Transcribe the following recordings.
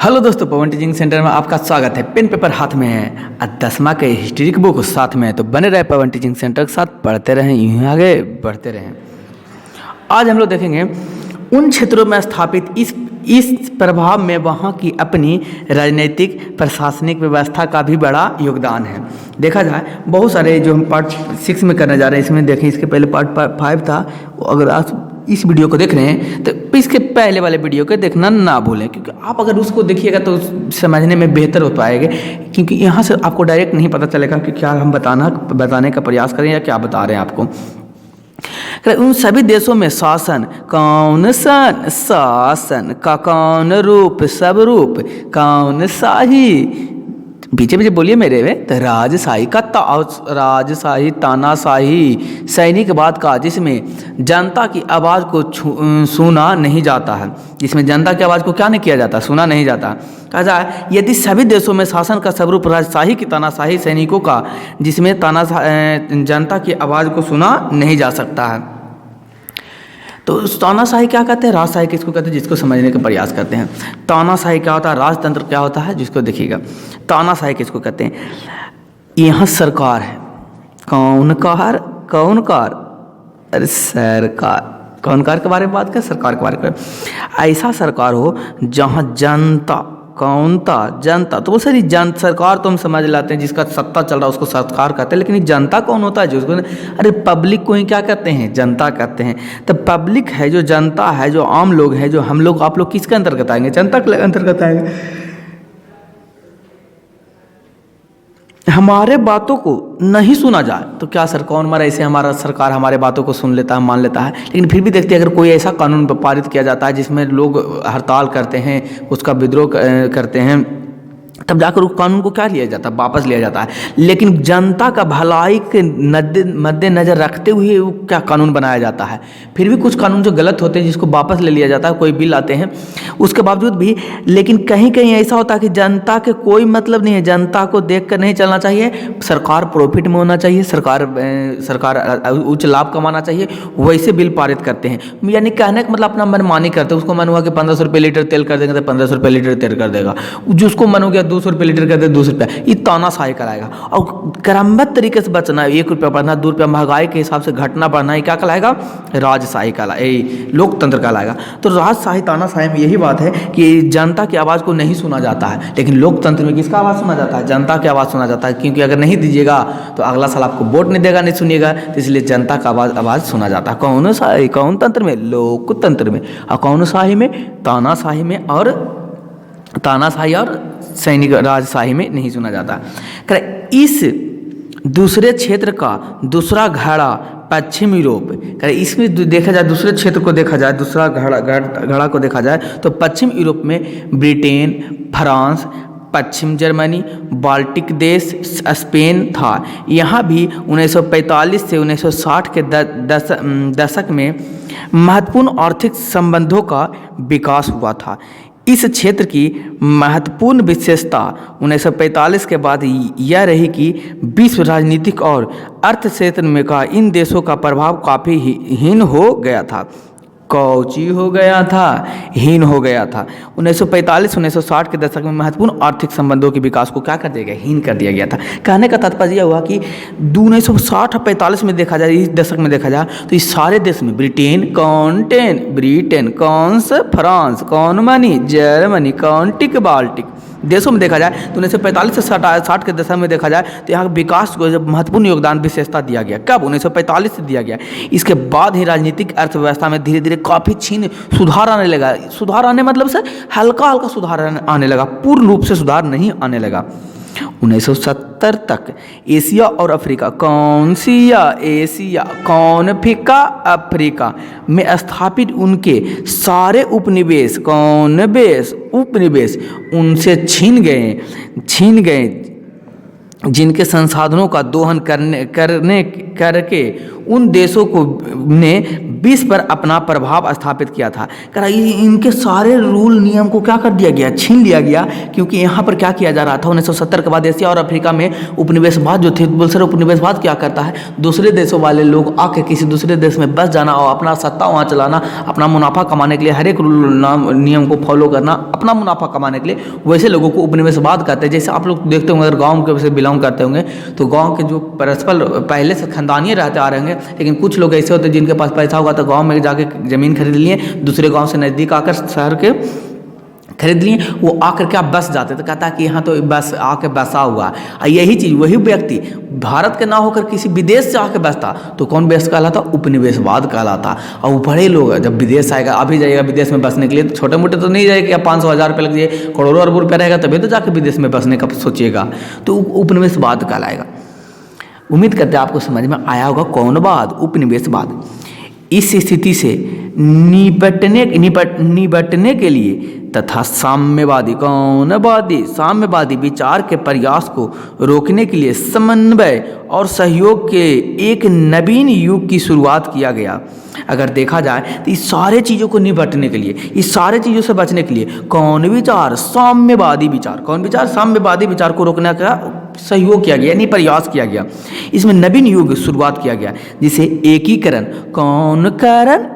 Hello दोस्तों, पवन teaching centre में आपका स्वागत है। पेन पेपर हाथ में है और 10वीं के हिस्ट्री की बुक साथ में है, तो बने रहे पवन टीचिंग सेंटर के साथ, पढ़ते रहें, यूँ आगे बढ़ते रहें। आज हम लोग देखेंगे उन क्षेत्रों में स्थापित इस प्रभाव में वहाँ की अपनी राजनीतिक प्रशासनिक व्यवस्था का भी बड़ा योगदान है। देखा जाए बहुत सारे जो हम पार्ट 6 में करने जा रहे हैं, इसमें देखें इसके पहले पार्ट 5 था। अगर आप इस वीडियो को देख रहे हैं तो इसके पहले वाले वीडियो को देखना ना भूलें, क्योंकि आप अगर उसको देखिएगा तो समझने में बेहतर हो पाएगा, क्योंकि यहाँ से आपको डायरेक्ट नहीं पता चलेगा कि क्या हम बताने का प्रयास करें या क्या बता रहे हैं आपको। उन सभी देशों में शासन शासन का कौन रूप, सब रूप कौन शाही, पीछे पीछे बोलिए मेरे में, तो राजशाही तानाशाही सैनिकवाद का, जिसमें जनता की आवाज़ को सुना नहीं जाता है, जिसमें जनता की आवाज़ को क्या नहीं किया जाता, सुना नहीं जाता। कहा जाए यदि सभी देशों में शासन का स्वरूप राजशाही की तानाशाही सैनिकों का, जिसमें जनता की आवाज़ को सुना नहीं जा सकता है। तो तानाशाही क्या कहते हैं, राजशाही किसको कहते हैं, जिसको समझने का प्रयास करते हैं। तानाशाही क्या होता है, राजतंत्र क्या होता है, जिसको देखिएगा। तानाशाही किसको कहते हैं, यहाँ सरकार है, कौन कार, अरे सरकार, कौन कार के बारे में बात करें, सरकार के बारे में। ऐसा सरकार हो जहाँ जनता, जनता, तो वो सारी सरकार तो हम समझ लाते हैं, जिसका सत्ता चल रहा है उसको सरकार कहते हैं, लेकिन ये जनता कौन होता है, जो उसको, अरे पब्लिक को ही क्या कहते हैं, जनता कहते हैं। तो पब्लिक है जो जनता है, जो आम लोग हैं, जो हम लोग आप लोग किसके अंतर्गत आएंगे, जनता के अंतर्गत आएंगे। हमारे बातों को नहीं सुना जाए तो क्या कौन मरा, ऐसे हमारा सरकार हमारे बातों को सुन लेता है, मान लेता है, लेकिन फिर भी देखते हैं अगर कोई ऐसा कानून पारित किया जाता है जिसमें लोग हड़ताल करते हैं, उसका विद्रोह करते हैं, तब जाकर उस कानून को क्या लिया जाता है, वापस लिया जाता है। लेकिन जनता का भलाई के मद्देनजर रखते हुए वो क्या कानून बनाया जाता है। फिर भी कुछ कानून जो गलत होते हैं जिसको वापस ले लिया जाता है, कोई बिल आते हैं उसके बावजूद भी, लेकिन कहीं कहीं ऐसा होता है कि जनता के कोई मतलब नहीं है, जनता को देख कर नहीं चलना चाहिए, सरकार प्रॉफिट में होना चाहिए, सरकार उच्च लाभ कमाना चाहिए, वैसे बिल पारित करते हैं। यानी कहने का मतलब अपना मनमानी करते हैं। उसको मन हुआ कि 1500 रुपये लीटर तेल कर देंगे तो 1500 रुपये लीटर तेल कर देगा, जिसको मन हो गया 200 रुपये लीटर कर दे 200 रुपये, ये तानाशाही कराएगा। और क्रमबद्ध तरीके से बचना, 1 रुपया बढ़ना, 2 रुपया महंगाई के हिसाब से घटना बढ़ना, ये क्या कहलाएगा, राजशाही लोकतंत्र कहलाएगा। तो राजशाही तानाशाही में यही बात है कि जनता की आवाज़ को नहीं सुना जाता है, लेकिन लोकतंत्र में किसका आवाज़ सुना जाता है, जनता की आवाज़ सुना जाता है। क्योंकि अगर नहीं दीजिएगा तो अगला साल आपको वोट नहीं देगा, नहीं सुनिएगा, तो इसलिए जनता का आवाज़ सुना जाता है। कौन तंत्र में, लोकतंत्र में, और कौन शाही में, तानाशाही में, और तानाशाही और सैनिक राजशाही में नहीं सुना जाता। इस दूसरे क्षेत्र का दूसरा घड़ा पश्चिम यूरोप, इसमें देखा जाए दूसरे क्षेत्र को देखा जाए, दूसरा घड़ा को देखा जाए तो पश्चिम यूरोप में ब्रिटेन, फ्रांस, पश्चिम जर्मनी, बाल्टिक देश, स्पेन था। यहाँ भी 1945 से 1960 के दशक में महत्वपूर्ण आर्थिक संबंधों का विकास हुआ था। इस क्षेत्र की महत्वपूर्ण विशेषता 1945 के बाद यह रही कि विश्व राजनीतिक और अर्थ क्षेत्र में का इन देशों का प्रभाव काफ़ी हीन हो गया था। हीन हो गया था। 1945-1960 के दशक में महत्वपूर्ण आर्थिक संबंधों के विकास को क्या कर दिया गया, हीन कर दिया गया था। कहने का तात्पर्य यह हुआ कि 1960-45 में देखा जाए, इस दशक में देखा जाए तो इस सारे देश में ब्रिटेन, फ्रांस, जर्मनी, बाल्टिक देशों में देखा जाए तो 1945 से 60 के दशक में देखा जाए तो यहाँ विकास को जब महत्वपूर्ण योगदान विशेषता दिया गया। कब, 1945 से दिया गया। इसके बाद ही राजनीतिक अर्थव्यवस्था में धीरे धीरे काफ़ी सुधार आने लगा। सुधार आने मतलब से हल्का हल्का सुधार आने लगा, पूर्ण रूप से सुधार नहीं आने लगा। 1970 तक एशिया और अफ्रीका, अफ्रीका में स्थापित उनके सारे उपनिवेश उनसे छीन गए, जिनके संसाधनों का दोहन करके उन देशों को ने विश्व पर अपना प्रभाव स्थापित किया था। कह इनके सारे रूल नियम को क्या कर दिया गया, छीन लिया गया, क्योंकि यहाँ पर क्या किया जा रहा था 1970 के बाद एशिया और अफ्रीका में उपनिवेशवाद जो थे। बोल सर उपनिवेशवाद क्या करता है, दूसरे देशों वाले लोग आके किसी दूसरे देश में बस जाना और अपना सत्ता वहाँ चलाना, अपना मुनाफा कमाने के लिए हर एक रूल नियम को फॉलो करना, अपना मुनाफा कमाने के लिए, वैसे लोगों को उपनिवेशवाद कहते हैं। जैसे आप लोग देखते होंगे, अगर गाँव के से बिलोंग करते होंगे तो गाँव के जो परस्पर पहले से खानदानी रहते आ रहे होंगे, लेकिन कुछ लोग ऐसे होते हैं जिनके पास पैसा होगा तो गांव में जाके ज़मीन खरीद लिए, दूसरे गांव से नज़दीक आकर शहर के खरीद लिए, वो आकर के आप बस जाते तो कहता है कि यहाँ तो बस आके बसा हुआ है। यही चीज़ वही व्यक्ति भारत के ना होकर किसी विदेश से आके बसता तो कौन देश कहलाता, उपनिवेशवाद कहलाता। और वो बड़े लोग जब विदेश आएगा, अभी जाइएगा विदेश में बसने के लिए तो छोटे मोटे तो नहीं जाएगा कि 500,000 रुपये लग जाए, करोड़ों अरबों रुपये रहेगा तभी तो जाके विदेश में बसने का सोचिएगा, तो उपनिवेशवाद कहलाएगा। उम्मीद करते हैं आपको समझ में आया होगा कौनवाद, उपनिवेशवाद। इस स्थिति से निपटने के लिए तथा साम्यवादी विचार के प्रयास को रोकने के लिए समन्वय और सहयोग के एक नवीन युग की शुरुआत किया गया। अगर देखा जाए तो इस सारे चीज़ों को निपटने के लिए, इस सारे चीज़ों से बचने के लिए कौन विचार, साम्यवादी विचार को रोकने का सहयोग किया गया, यानी प्रयास किया गया। इसमें नवीन युग शुरुआत किया गया, जिसे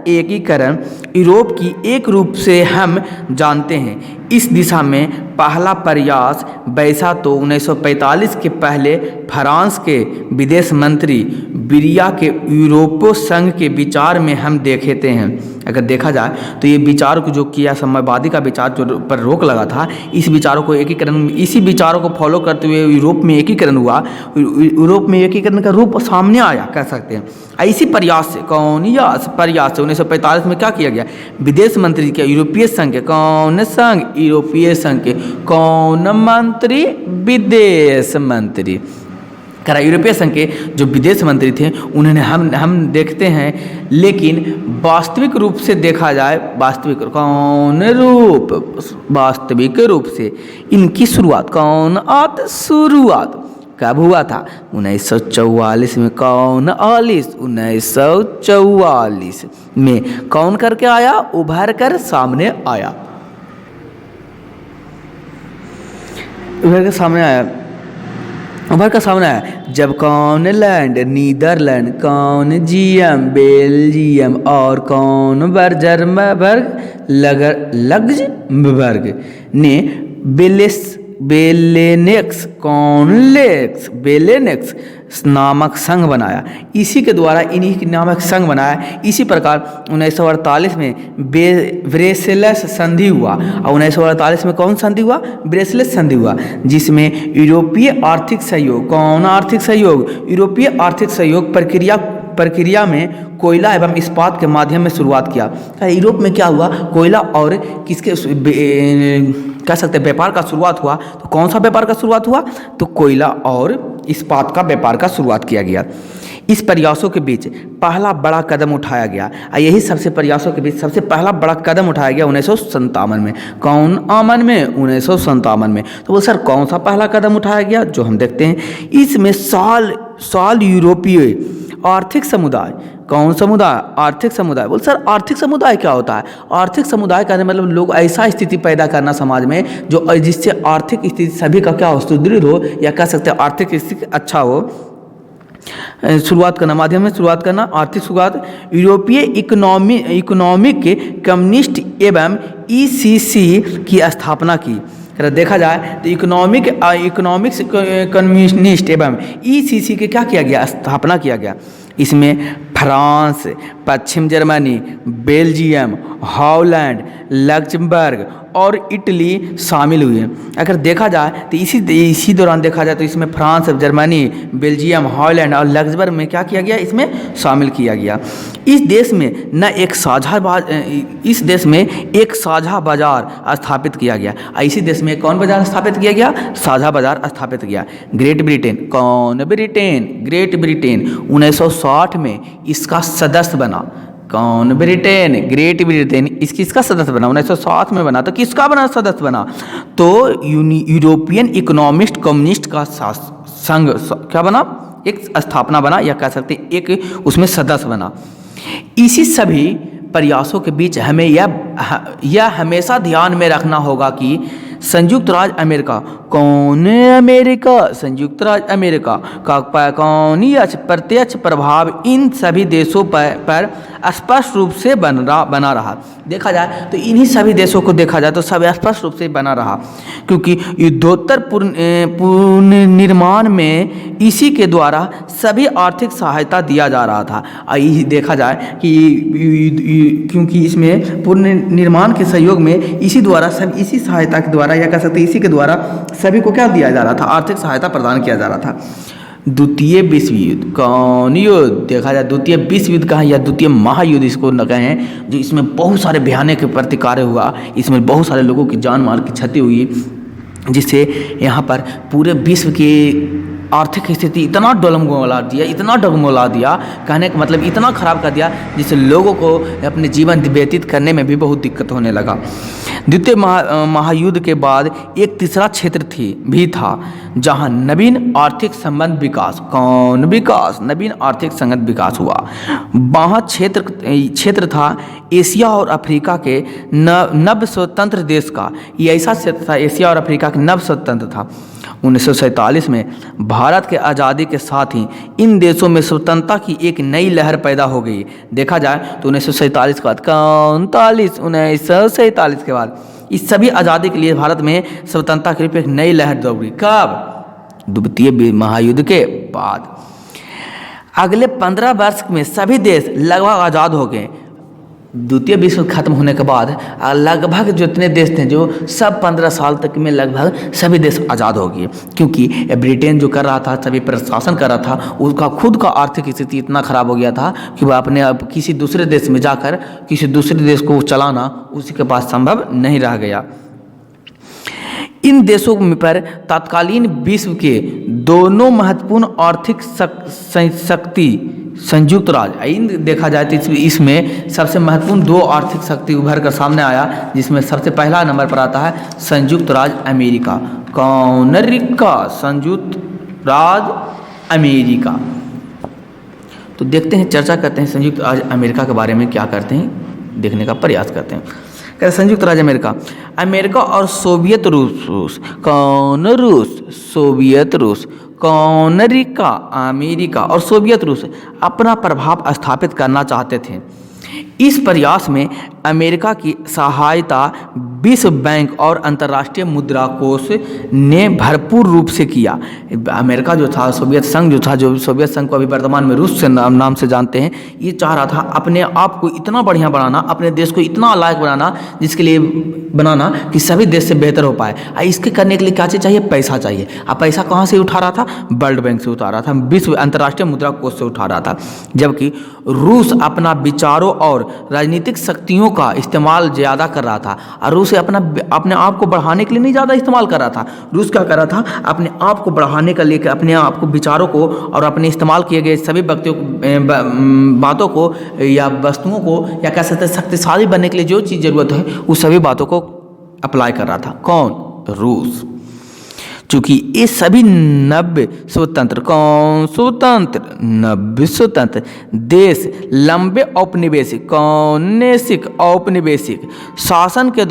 एकीकरण यूरोप की एक रूप से हम जानते हैं। इस दिशा में पहला प्रयास वैसा तो 1945 के पहले फ्रांस के विदेश मंत्री बिरिया के यूरोपीय संघ के विचार में हम देखे हैं। अगर देखा जाए तो ये विचार को जो किया, साम्यवादी का विचार जो पर रोक लगा था, इस विचारों को एकीकरण, इसी विचारों को फॉलो करते हुए यूरोप में एकीकरण हुआ। यूरोप में एकीकरण का रूप सामने आया कह सकते हैं। इसी प्रयास से 1945 में क्या किया गया, विदेश मंत्री के यूरोपीय संघ के यूरोपीय संघ के कौन मंत्री, विदेश मंत्री करा यूरोपीय संघ के जो विदेश मंत्री थे उन्होंने हम देखते हैं, लेकिन वास्तविक रूप से देखा जाए, वास्तविक रूप से इनकी शुरुआत शुरुआत कब हुआ था, 1944 में। 1944 में कौन करके आया, उभर कर सामने आया, उभर कर सामने आया जब कौन लैंड, नीदरलैंड, कौन जीएम, बेल्जियम और कौन लग्जमबर्ग ने बेलेनेक्स नामक संघ बनाया। इसी के द्वारा इन्हीं नामक संघ बनाया। इसी प्रकार 1948 में ब्रेसलेस संधि हुआ, और 1948 में कौन संधि हुआ, ब्रेसलेस संधि हुआ, जिसमें यूरोपीय आर्थिक सहयोग, यूरोपीय आर्थिक सहयोग प्रक्रिया में कोयला एवं इस्पात के माध्यम में शुरुआत किया। यूरोप में क्या हुआ, कोयला और किसके कह सकते हैं व्यापार का शुरुआत हुआ। तो कौन सा व्यापार का शुरुआत हुआ, तो कोयला और इस्पात का व्यापार का शुरुआत किया गया। इस प्रयासों के बीच पहला बड़ा कदम उठाया गया, यही सबसे प्रयासों के बीच सबसे पहला बड़ा कदम उठाया गया 1957 में। कौन आमन में, 1957 में। तो वो सर कौन सा पहला कदम उठाया गया, जो हम देखते हैं इसमें साल यूरोपीय आर्थिक समुदाय, कौन समुदाय, आर्थिक समुदाय। बोल सर आर्थिक समुदाय क्या होता है, आर्थिक समुदाय का मतलब लोग ऐसा स्थिति पैदा करना समाज में जो जिससे आर्थिक स्थिति सभी का क्या हो, सुदृढ़ हो, या कह सकते हैं आर्थिक स्थिति अच्छा हो। शुरुआत करना, माध्यम में शुरुआत करना, आर्थिक शुरुआत। यूरोपीय इकोनॉमिक कम्युनिस्ट एवं ECC की स्थापना की। अगर देखा जाए तो इकोनॉमिक्स कम्युनिस्ट एवं ECC के क्या किया गया, स्थापना किया गया। इसमें फ्रांस, पश्चिम जर्मनी, बेल्जियम, हॉलैंड, लग्जमबर्ग और इटली शामिल हुए। अगर देखा जाए तो इसी दौरान देखा जाए तो इसमें फ्रांस, जर्मनी, बेल्जियम, हॉलैंड और लग्जमबर्ग में क्या किया गया, इसमें शामिल किया गया। इस देश में एक साझा बाजार स्थापित किया गया। इसी देश में कौन बाजार स्थापित किया गया, साझा बाजार स्थापित किया। ग्रेट ब्रिटेन, कौन ब्रिटेन, ग्रेट ब्रिटेन 1960 में इसका सदस्य बना। कौन, ब्रिटेन, ग्रेट ब्रिटेन इसका सदस्य बना, 1960 में बना। तो किसका बना सदस्य बना, तो यूरोपियन इकोनॉमिस्ट कम्युनिस्ट का संघ क्या बना, एक स्थापना बना, या कह सकते हैं एक उसमें सदस्य बना। इसी सभी प्रयासों के बीच हमें यह हमेशा ध्यान में रखना होगा कि संयुक्त राज्य अमेरिका, कौन है अमेरिका? संयुक्त राज्य अमेरिका का प्रत्यक्ष प्रभाव इन सभी देशों पर स्पष्ट रूप से बना रहा। देखा जाए तो इन्हीं सभी देशों को देखा जाए तो सब स्पष्ट रूप से बना रहा, क्योंकि युद्धोत्तर पुनर्निर्माण में इसी के द्वारा सभी आर्थिक सहायता दिया जा रहा था। देखा जाए कि क्योंकि इसमें पुनर्निर्माण के सहयोग में इसी द्वारा सब इसी सहायता के द्वारा, या कह सकते इसी के द्वारा सभी को क्या दिया जा रहा था? आर्थिक सहायता प्रदान किया जा रहा था। द्वितीय विश्व युद्ध, कौन युद्ध? देखा जाए द्वितीय विश्व युद्ध कहें या द्वितीय महायुद्ध इसको न कहें, जो इसमें बहुत सारे भयानक प्रतिकार हुआ, इसमें बहुत सारे लोगों की जान माल की क्षति हुई, जिससे यहाँ पर पूरे विश्व की आर्थिक स्थिति इतना डगमगा दिया, कहने का मतलब इतना खराब कर दिया, जिससे लोगों को अपने जीवन व्यतीत करने में भी बहुत दिक्कत होने लगा। द्वितीय महायुद्ध के बाद एक तीसरा क्षेत्र भी था जहां नवीन आर्थिक संबंध विकास, नवीन आर्थिक संबंध विकास हुआ। वहाँ क्षेत्र था एशिया और अफ्रीका के नव स्वतंत्र देश का। ये ऐसा क्षेत्र था, एशिया और अफ्रीका के नव स्वतंत्र था। 1947 में भारत के आज़ादी के साथ ही इन देशों में स्वतंत्रता की एक नई लहर पैदा हो गई। देखा जाए तो 1947 के बाद 1947 के बाद इस सभी आज़ादी के लिए भारत में स्वतंत्रता के लिए एक नई लहर दौड़ी। कब? द्वितीय महायुद्ध के बाद। अगले 15 वर्ष में सभी देश लगभग आज़ाद हो गए। द्वितीय विश्व खत्म होने के बाद लगभग जितने देश थे जो सब 15 साल तक में लगभग सभी देश आज़ाद हो गए, क्योंकि ब्रिटेन जो कर रहा था, सभी प्रशासन कर रहा था, उसका खुद का आर्थिक स्थिति इतना खराब हो गया था कि वह अपने अब किसी दूसरे देश में जाकर किसी दूसरे देश को चलाना उसी के पास संभव नहीं रह गया। इन देशों पर तत्कालीन विश्व के दोनों महत्वपूर्ण आर्थिक शक्ति संयुक्त राज्य, देखा जाए तो इसमें सबसे महत्वपूर्ण दो आर्थिक शक्ति उभर कर सामने आया, जिसमें सबसे पहला नंबर पर आता है संयुक्त राज्य अमेरिका। संयुक्त राज्य अमेरिका। तो देखते हैं, चर्चा करते हैं संयुक्त राज्य अमेरिका के बारे में क्या करते हैं, देखने का प्रयास करते हैं। कहते संयुक्त राज्य अमेरिका और सोवियत रूस, सोवियत रूस, अमेरिका और सोवियत रूस अपना प्रभाव स्थापित करना चाहते थे। इस प्रयास में अमेरिका की सहायता विश्व बैंक और अंतर्राष्ट्रीय मुद्रा कोष ने भरपूर रूप से किया। अमेरिका जो था, सोवियत संघ जो था, जो सोवियत संघ को अभी वर्तमान में रूस से नाम से जानते हैं, ये चाह रहा था अपने आप को इतना बढ़िया बनाना, अपने देश को इतना लायक बनाना, जिसके लिए बनाना कि सभी देश से बेहतर हो पाए। इसके करने के लिए क्या चीज़ चाहिए? पैसा चाहिए। अब पैसा कहाँ से उठा रहा था? वर्ल्ड बैंक से उठा रहा था, विश्व अंतर्राष्ट्रीय मुद्रा कोष से उठा रहा था। जबकि रूस अपना विचारों और राजनीतिक शक्तियों का इस्तेमाल ज़्यादा कर रहा था, और रूस अपने आप को बढ़ाने के लिए नहीं ज़्यादा इस्तेमाल कर रहा था। रूस क्या कर रहा था? अपने आप को बढ़ाने के लिए, अपने आप को, विचारों को और अपने इस्तेमाल किए गए सभी बातों को या वस्तुओं को, या कह सकते हैं शक्तिशाली बनने के लिए जो चीज़ ज़रूरत है, उस सभी बातों को अप्लाई कर रहा था। कौन? रूस। चूँकि ये सभी नब्बे स्वतंत्र देश लंबे औपनिवेशिक शासन के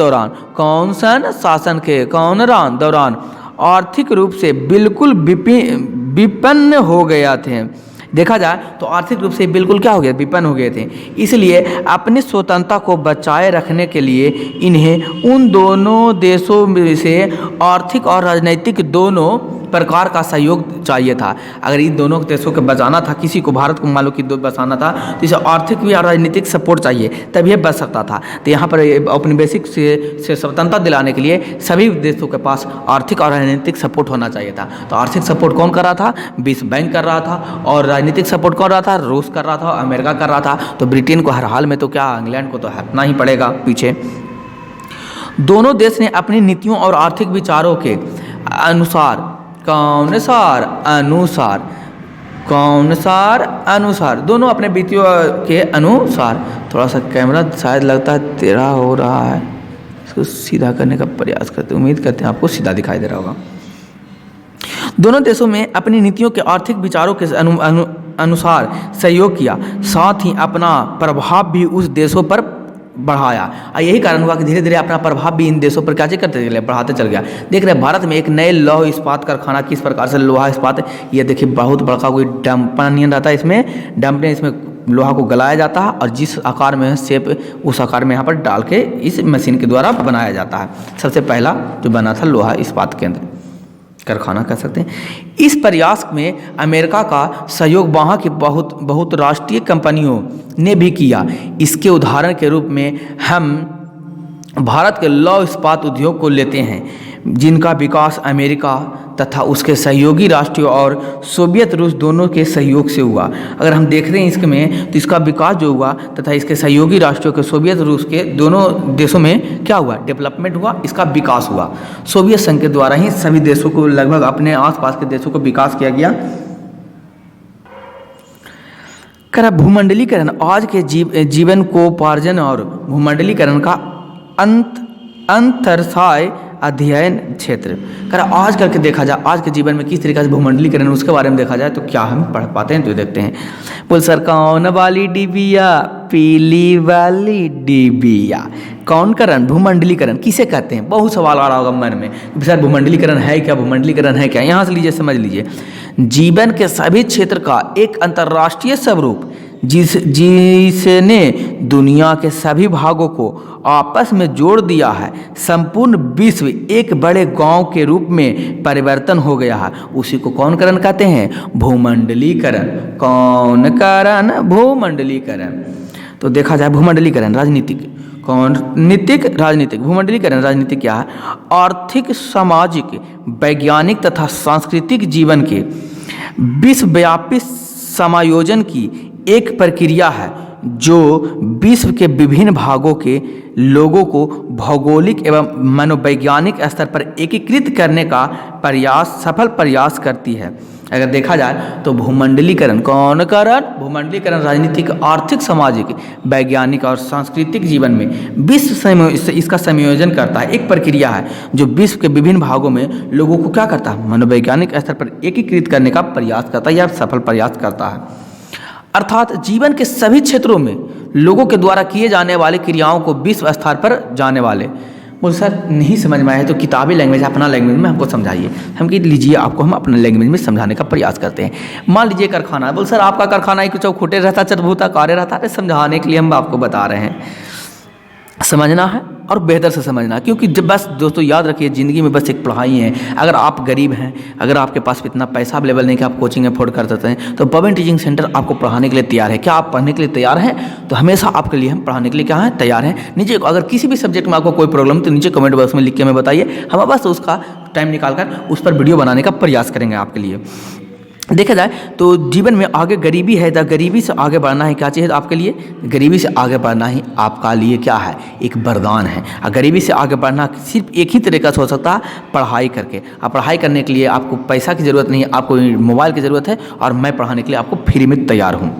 दौरान आर्थिक रूप से बिल्कुल विपन्न हो गया थे। देखा जाए तो आर्थिक रूप से बिल्कुल क्या हो गया? विपन्न हो गए थे। इसलिए अपनी स्वतंत्रता को बचाए रखने के लिए इन्हें उन दोनों देशों से आर्थिक और राजनीतिक दोनों प्रकार का सहयोग चाहिए था। अगर इन दोनों देशों को बचाना था, किसी को, भारत को मान लो कि बचाना था, तो इसे आर्थिक भी और राजनीतिक सपोर्ट चाहिए, तभी ये बच सकता था। तो यहाँ पर औपनिवेशिक से स्वतंत्रता दिलाने के लिए सभी देशों के पास आर्थिक और राजनीतिक सपोर्ट होना चाहिए था। तो आर्थिक सपोर्ट कौन कर रहा था? विश्व बैंक कर रहा था। और राजनीतिक सपोर्ट कौन रहा था? रूस कर रहा था, अमेरिका कर रहा था। तो ब्रिटेन को हर हाल में तो क्या, इंग्लैंड को तो हटना ही पड़ेगा पीछे। दोनों देश ने अपनी नीतियों और आर्थिक विचारों के अनुसार दोनों अपने वित्तीयों के अनुसार, थोड़ा सा कैमरा शायद लगता है टेढ़ा हो रहा है, इसको सीधा करने का प्रयास करते हैं। उम्मीद करते हैं आपको सीधा दिखाई दे रहा होगा। दोनों देशों में अपनी नीतियों के आर्थिक विचारों के अनुसार सहयोग किया, साथ ही अपना प्रभाव भी उस देशों पर बढ़ाया। और यही कारण हुआ कि धीरे धीरे अपना प्रभाव भी इन देशों पर क्या करते चले, बढ़ाते चल गया। देख रहे हैं भारत में एक नए लौह इस्पात कारखाना किस प्रकार से लोहा इस्पात, ये देखिए बहुत बड़ा कोई डंपनियन रहता है, इसमें डंपने, इसमें लोहा को गलाया जाता है और जिस आकार में शेप उस आकार में यहाँ पर डाल के इस मशीन के द्वारा बनाया जाता है। सबसे पहला जो बना था लोहा इस्पात केंद्र कारखाना कह सकते हैं। इस प्रयास में अमेरिका का सहयोग वहाँ की बहुत राष्ट्रीय कंपनियों ने भी किया। इसके उदाहरण के रूप में हम भारत के लौह इस्पात उद्योग को लेते हैं, जिनका विकास अमेरिका तथा उसके सहयोगी राष्ट्रों और सोवियत रूस दोनों के सहयोग से हुआ। अगर हम देख रहे हैं इसमें तो इसका विकास जो हुआ तथा इसके सहयोगी राष्ट्रों के सोवियत रूस के दोनों देशों में क्या हुआ, डेवलपमेंट हुआ, इसका विकास हुआ। सोवियत संघ के द्वारा ही सभी देशों को, लगभग अपने आसपास के देशों को विकास किया गया। करा भूमंडलीकरण आज के जीवन को उपार्जन और भूमंडलीकरण का अंतरसाय अध्ययन क्षेत्र। कर आज करके देखा जाए आज के जीवन में किस तरीके से भूमंडलीकरण उसके बारे में देखा जाए तो क्या हम पढ़ पाते हैं, तो देखते हैं। बोल सर कौन वाली डिबिया, पीली वाली डिबिया, कौन करण, भूमंडलीकरण किसे कहते हैं? बहुत सवाल आ रहा होगा मन में, सर भूमंडलीकरण है क्या, भूमंडलीकरण है क्या? यहाँ से लीजिए, समझ लीजिए, जीवन के सभी क्षेत्र का एक अंतर्राष्ट्रीय स्वरूप जिसने दुनिया के सभी भागों को आपस में जोड़ दिया है। संपूर्ण विश्व एक बड़े गांव के रूप में परिवर्तन हो गया है, उसी को कौन करण कहते हैं? भूमंडलीकरण। कौन करण? भूमंडलीकरण। तो देखा जाए भूमंडलीकरण राजनीतिक, कौन नीतिक, राजनीतिक। भूमंडलीकरण राजनीतिक क्या है? आर्थिक, सामाजिक, वैज्ञानिक तथा सांस्कृतिक जीवन के विश्वव्यापी समायोजन की एक प्रक्रिया है जो विश्व के विभिन्न भागों के लोगों को भौगोलिक एवं मनोवैज्ञानिक स्तर पर एकीकृत करने का सफल प्रयास करती है। अगर देखा जाए तो भूमंडलीकरण कौन करण? भूमंडलीकरण राजनीतिक, आर्थिक, सामाजिक, वैज्ञानिक और सांस्कृतिक जीवन में विश्व इसका संयोजन करता है। एक प्रक्रिया है जो विश्व के विभिन्न भागों में लोगों को क्या करता है? मनोवैज्ञानिक स्तर पर एकीकृत करने का प्रयास करता है या सफल प्रयास करता है। अर्थात जीवन के सभी क्षेत्रों में लोगों के द्वारा किए जाने वाली क्रियाओं को विश्व स्तर पर जाने वाले। बोल सर नहीं समझ में आया तो किताबी लैंग्वेज, अपना लैंग्वेज में हमको समझाइए। हम कि लीजिए आपको हम अपने लैंग्वेज में समझाने का प्रयास करते हैं। मान लीजिए कारखाना, बोल सर आपका कारखाना ही कुछ खोटे रहता, चरभूता कार्य रहता है, समझाने के लिए हम आपको बता रहे हैं। समझना है और बेहतर से समझना, क्योंकि जब बस दोस्तों याद रखिए ज़िंदगी में बस एक पढ़ाई है। अगर आप गरीब हैं, अगर आपके पास इतना पैसा अवेलेबल नहीं कि आप कोचिंग अफोर्ड कर सकते हैं, तो पवन टीचिंग सेंटर आपको पढ़ाने के लिए तैयार है। क्या आप पढ़ने के लिए तैयार हैं? तो हमेशा आपके लिए हम पढ़ाने के लिए क्या हैं? तैयार हैं। नीचे अगर किसी भी सब्जेक्ट में आपको कोई प्रॉब्लम तो नीचे कमेंट बॉक्स में लिख के हमें बताइए, हम बस उसका टाइम निकाल कर उस पर वीडियो बनाने का प्रयास करेंगे आपके लिए। देखा जाए तो जीवन में आगे गरीबी है, तो गरीबी से आगे बढ़ना है क्या चाहिए आपके लिए? गरीबी से आगे बढ़ना ही आपका लिए क्या है? एक वरदान है। और गरीबी से आगे बढ़ना सिर्फ एक ही तरीका से हो सकता है, पढ़ाई करके। और पढ़ाई करने के लिए आपको पैसा की ज़रूरत नहीं है, आपको मोबाइल की ज़रूरत है, और मैं पढ़ाने के लिए आपको फ्री में तैयार हूँ।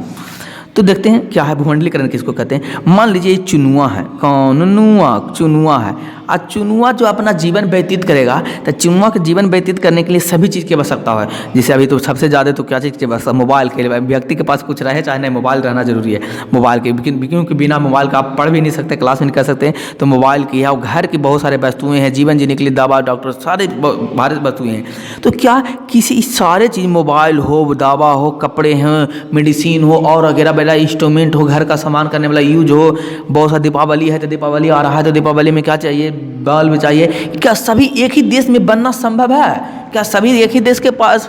तो देखते हैं क्या है भूमंडलीकरण किसको कहते हैं। मान लीजिए चुनुआ है, कौन? नुआ, चुनुआ है। और चुनुआ जो अपना जीवन व्यतीत करेगा, तो चुनुआ के जीवन व्यतीत करने के लिए सभी चीज़ की आवश्यकता है। जैसे अभी तो सबसे ज़्यादा तो क्या चीज़ की आवश्यकता? मोबाइल के लिए। व्यक्ति के पास कुछ रहे चाहे नहीं, मोबाइल रहना जरूरी है। मोबाइल के, क्योंकि बिना मोबाइल का आप पढ़ भी नहीं सकते, क्लास भी नहीं कर सकते, तो मोबाइल की है। और घर की बहुत सारे वस्तुएँ हैं, जीवन जीने के लिए दवा, डॉक्टर, सारे भारत वस्तुएँ हैं। तो क्या किसी सारे चीज़, मोबाइल हो, दवा हो, कपड़े हैं, मेडिसिन हो और वगैरह इंस्ट्रूमेंट हो, घर का सामान करने वाला यूज हो, बहुत सा दीपावली है तो दीपावली आ रहा है तो दीपावली में क्या चाहिए? बल्ब चाहिए। क्या सभी एक ही देश में बनना संभव है? क्या सभी एक ही देश के पास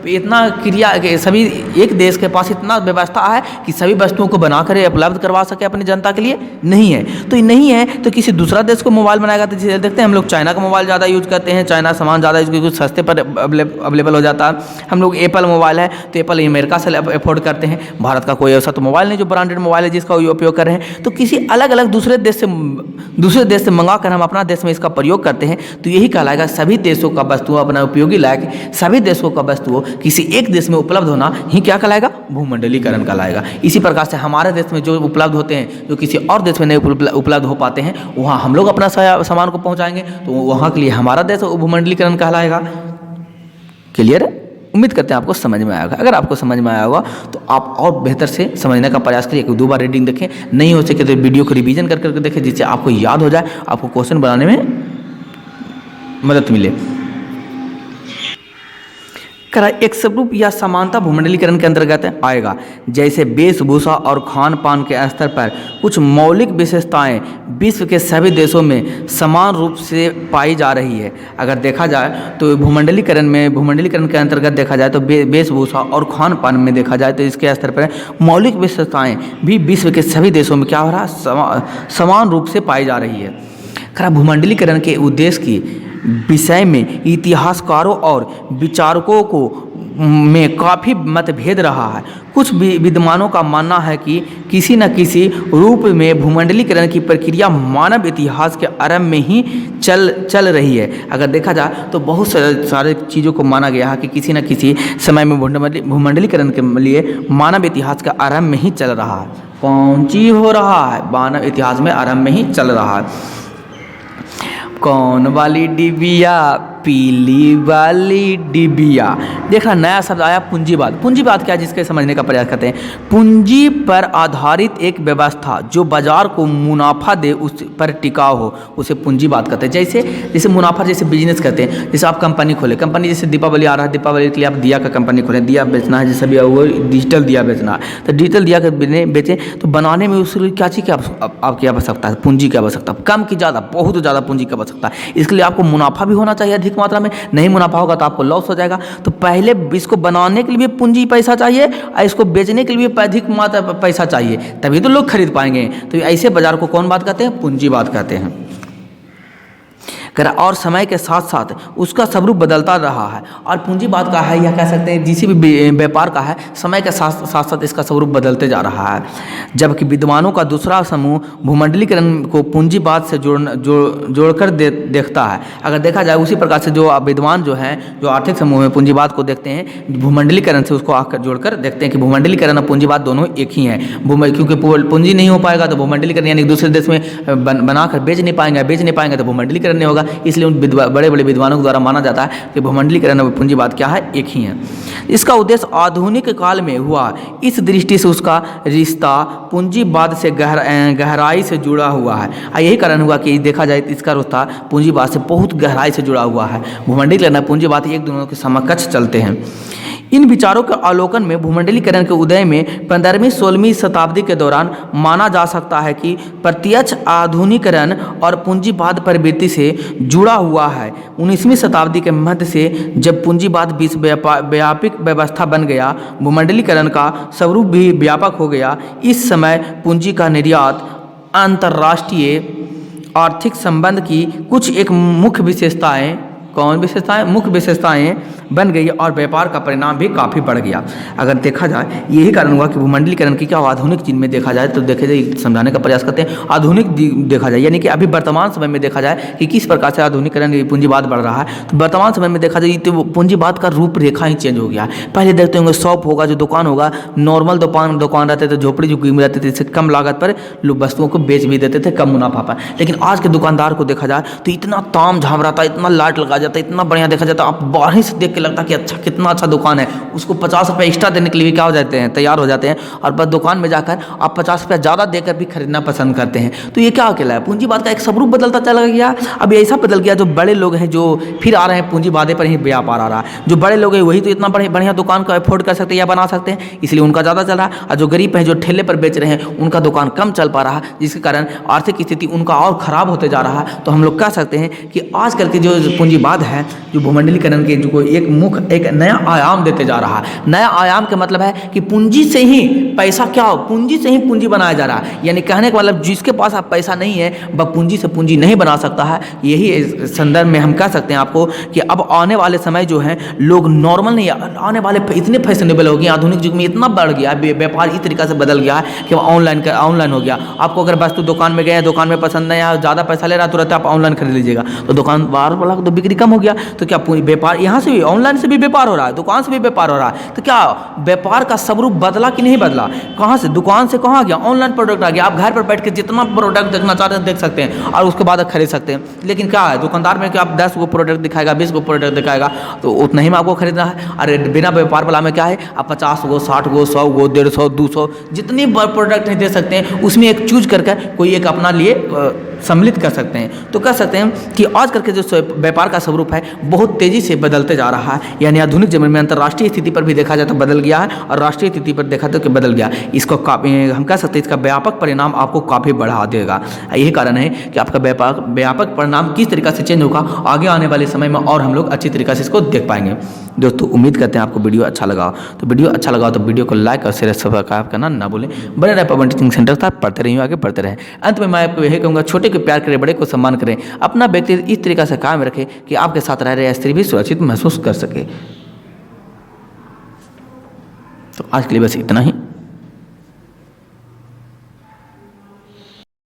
इतना क्रिया, सभी एक देश के पास इतना व्यवस्था है कि सभी वस्तुओं को बनाकर उपलब्ध करवा सके अपनी जनता के लिए? नहीं है। तो ये नहीं है तो किसी दूसरा देश को मोबाइल बनाएगा। तो जैसे देखते हैं हम लोग चाइना का मोबाइल ज़्यादा यूज करते हैं, चाइना सामान ज़्यादा कुछ सस्ते पर अवेलेबल हो जाता है। हम लोग एप्पल मोबाइल है तो एप्पल अमेरिका से अफोर्ड करते हैं। भारत का कोई ऐसा तो मोबाइल नहीं जो ब्रांडेड मोबाइल है जिसका उपयोग कर रहे हैं। तो किसी अलग अलग दूसरे देश से मंगा कर हम अपना देश में इसका प्रयोग करते हैं। तो यही कहलाएगा सभी देशों का वस्तु अपना उपयोगी लायक, सभी देशों का वस्तुओं किसी एक देश में उपलब्ध होना ही क्या कहलाएगा? भूमंडलीकरण कहलाएगा। इसी प्रकार से हमारे देश में जो उपलब्ध होते हैं, जो किसी और देश में नहीं उपलब्ध हो पाते हैं, वहाँ हम लोग अपना सामान को पहुँचाएंगे, तो वहाँ के लिए हमारा देश भूमंडलीकरण कहलाएगा। क्लियर है? उम्मीद करते हैं आपको समझ में आया होगा। अगर आपको समझ में आया होगा तो आप और बेहतर से समझने का प्रयास करिए, एक दो बार रीडिंग देखें, नहीं हो सके तो वीडियो को रिवीजन कर करके देखें, जिससे आपको याद हो जाए, आपको क्वेश्चन बनाने में मदद मिले। एक स्वरूप या समानता भूमंडलीकरण के अंतर्गत आएगा, जैसे वेशभूषा और खान पान के स्तर पर कुछ मौलिक विशेषताएं विश्व के सभी देशों में समान रूप से पाई जा रही है। अगर देखा जाए तो भूमंडलीकरण के अंतर्गत देखा जाए तो वेशभूषा और खान पान में देखा जाए तो इसके स्तर पर मौलिक विशेषताएं भी विश्व के सभी देशों में क्या हो रहा है, समान रूप से पाई जा रही है। भूमंडलीकरण के उद्देश्य की विषय में इतिहासकारों और विचारकों को में काफ़ी मतभेद रहा है। कुछ विद्वानों का मानना है कि किसी न किसी रूप में भूमंडलीकरण की प्रक्रिया मानव इतिहास के आरंभ में ही चल रही है। अगर देखा जाए तो बहुत सारे चीज़ों को माना गया है कि किसी न किसी समय में भूमंडलीकरण के लिए मानव इतिहास का आरंभ में ही चल रहा है। कौन चीज़ हो रहा है? मानव इतिहास में आरंभ में ही चल रहा है। कौन वाली डिबिया? पीली वाली डिबिया। देखा, नया शब्द आया पूंजीवाद। पूंजीवाद क्या है, जिसके समझने का प्रयास करते हैं। पूंजी पर आधारित एक व्यवस्था जो बाजार को मुनाफा दे, उस पर टिकाऊ हो, उसे पूंजीवाद कहते हैं। जैसे मुनाफा, जैसे बिजनेस करते हैं, जैसे आप कंपनी खोले, कंपनी जैसे दीपावली आ रहा है, दीपावली के लिए आप दिया का कंपनी खोलें, दिया बेचना है, जैसे भी वो डिजिटल दिया बेचना है, तो डिजिटल दिया का बेचें तो बनाने में उसके लिए क्या चीज़ की आपकी आवश्यकता है? पूंजी की आवश्यकता, कम की ज़्यादा, बहुत ज़्यादा पूंजी की आवश्यकता है। इसके लिए आपको मुनाफा भी होना चाहिए अधिक मात्रा में, नहीं मुनाफा होगा तो आपको लॉस हो जाएगा। तो पहले इसको बनाने के लिए भी पूंजी पैसा चाहिए और इसको बेचने के लिए भी अधिक मात्रा पैसा चाहिए, तभी तो लोग खरीद पाएंगे। तो ऐसे बाजार को कौन बात कहते हैं? पूंजीवाद कहते हैं। और समय के साथ साथ उसका स्वरूप बदलता रहा है। और पूंजीवाद का है, या कह सकते हैं जिस भी व्यापार का है, समय के साथ साथ इसका स्वरूप बदलते जा रहा है। जबकि विद्वानों का दूसरा समूह भूमंडलीकरण को पूंजीवाद से जोड़कर देखता है। अगर देखा जाए उसी प्रकार से जो विद्वान जो हैं, जो आर्थिक समूह में पूंजीवाद को देखते हैं, भूमंडलीकरण से उसको आकर जोड़कर देखते हैं कि भूमंडलीकरण और पूंजीवाद दोनों एक ही हैं। क्योंकि पूंजी नहीं हो पाएगा तो भूमंडलीकरण, यानी दूसरे देश में बनाकर बेच नहीं पाएंगे तो भूमंडलीकरण नहीं होगा। इसलिए उन बड़े बड़े विद्वानों के द्वारा माना जाता है कि भूमंडलीकरण और पूंजीवाद क्या है? एक ही है। इसका उद्देश्य आधुनिक काल में हुआ। इस दृष्टि से उसका रिश्ता पूंजीवाद से गहराई से जुड़ा हुआ है। यही कारण हुआ कि देखा जाए तो इसका रिश्ता पूंजीवाद से बहुत गहराई से जुड़ा हुआ है। भूमंडलीकरण और पूंजीवाद एक दूसरे के समकक्ष चलते हैं। इन विचारों के अवलोकन में भूमंडलीकरण के उदय में 15वीं-16वीं शताब्दी के दौरान माना जा सकता है कि प्रत्यक्ष आधुनिकीकरण और पूंजीवाद प्रवृत्ति से जुड़ा हुआ है। 19वीं शताब्दी के मध्य से जब पूंजीवाद व्यापक व्यवस्था बन गया, भूमंडलीकरण का स्वरूप भी व्यापक हो गया। इस समय पूंजी का निर्यात अंतर्राष्ट्रीय आर्थिक संबंध की कुछ एक मुख्य विशेषताएं, मुख्य विशेषताएं बन गई और व्यापार का परिणाम भी काफ़ी बढ़ गया। अगर देखा जाए यही कारण हुआ कि भूमंडलीकरण की क्या आधुनिक चीज़ में देखा जाए तो देखे जाए समझाने का प्रयास करते हैं। आधुनिक देखा जाए यानी कि अभी वर्तमान समय में देखा जाए कि किस प्रकार से आधुनिकीकरण पूंजीवाद बढ़ रहा है। तो वर्तमान समय में देखा जाए तो पूंजीवाद का रूपरेखा ही चेंज हो गया है। पहले देखते होंगे शॉप होगा, जो दुकान होगा, नॉर्मल दुकान रहते थे, झोपड़ी झुग्गी में रहते थे, इससे कम लागत पर लोग वस्तुओं को बेच भी देते थे, कम मुनाफा पर। लेकिन आज के दुकानदार को देखा जाए तो इतना ताम झाम रहता है, इतना लाइट लगा जाता है, इतना बढ़िया देखा जाता है, आप बाहर से देख के लगता है कि अच्छा कितना अच्छा दुकान है। उसको 50 रुपये एक्स्ट्रा देने के लिए भी क्या हो जाते हैं, तैयार हो जाते हैं। और बस दुकान में जाकर आप 50 रुपये ज़्यादा देकर भी खरीदना पसंद करते हैं। तो ये क्या अकेला है? पूंजीवाद का एक स्वरूप बदलता चला गया। अब ऐसा बदल गया, जो बड़े लोग हैं जो फिर आ रहे हैं पूंजीवादे पर ही व्यापार आ रहा है। जो बड़े लोग हैं वही तो इतना बढ़िया दुकान को अफोर्ड कर सकते हैं या बना सकते हैं, इसलिए उनका ज़्यादा चल रहा है। और जो गरीब हैं, जो ठेले पर बेच रहे हैं, उनका दुकान कम चल पा रहा है, जिसके कारण आर्थिक स्थिति उनका और ख़राब होते जा रहा है। तो हम लोग कह सकते हैं कि आजकल के जो पूंजीवाद है, जो भूमंडलीकरण के जो एक नया आयाम देते जा रहा है। नया आयाम का मतलब है कि पूंजी से ही पैसा, क्या पूंजी से ही पूंजी बनाया जा रहा है। यानी कहने का मतलब जिसके पास आप पैसा नहीं है वह पूंजी से पूंजी नहीं बना सकता है। यही संदर्भ में हम कह सकते हैं आपको कि अब आने वाले समय जो है लोग नॉर्मल नहीं, आने वाले इतने फैशनेबल हो गए, आधुनिक युग में इतना बढ़ गया, व्यापार इस तरीके से बदल गया है कि ऑनलाइन हो गया। आपको अगर वस्तु दुकान में गए, दुकान में पसंद नहीं आया, ज़्यादा पैसा ले रहा, तुरंत आप ऑनलाइन खरीद लीजिएगा, तो दुकानदार वाला तो बिक्री कम हो गया तो क्या पूरी व्यापार यहाँ से भी ऑनलाइन से भी व्यापार हो रहा है, दुकान से भी व्यापार हो रहा है, तो क्या व्यापार का स्वरूप बदला कि नहीं बदला? कहाँ से दुकान से कहाँ गया, ऑनलाइन प्रोडक्ट आ गया। आप घर पर बैठ के जितना प्रोडक्ट देखना चाहते हैं देख सकते हैं और उसके बाद खरीद सकते हैं। लेकिन क्या है, दुकानदार में क्या आप 10 गो प्रोडक्ट दिखाएगा, 20 गो प्रोडक्ट दिखाएगा, तो उतना ही में आपको खरीदना है। अरे बिना व्यापार वाला में क्या है, आप 50 गो 60 गो 100 गो 150 200 जितनी प्रोडक्ट नहीं दे सकते हैं, उसमें एक चूज करके कोई एक अपना लिए सम्मिलित कर सकते हैं। तो कह सकते हैं कि आज कल के जो व्यापार का स्वरूप है बहुत तेज़ी से बदलते जा रहा है। यानी आधुनिक समय में अंतर्राष्ट्रीय स्थिति पर भी देखा जाए तो बदल गया है और राष्ट्रीय स्थिति पर देखा तो कि बदल गया। इसको हम कह सकते हैं इसका व्यापक परिणाम आपको काफ़ी बढ़ा देगा। यही कारण है कि आपका व्यापक परिणाम किस तरीक़े से चेंज होगा आगे आने वाले समय में, और हम लोग अच्छी तरीक़े से इसको देख पाएंगे। दोस्तों उम्मीद करते हैं आपको वीडियो अच्छा लगा, तो वीडियो अच्छा लगा तो वीडियो को लाइक और शेयर सब्सक्राइब करना ना भूलें। बने रहे पवन टीचिंग सेंटर के साथ, पढ़ते रहिए, आगे बढ़ते रहें। अंत में मैं आपको यही कहूँगा, छोटे को प्यार करें, बड़े को सम्मान करें, अपना व्यक्तित्व इस तरीके से कायम रखें कि आपके साथ रह रहे स्त्री भी सुरक्षित महसूस कर सके। तो आज के लिए बस इतना ही।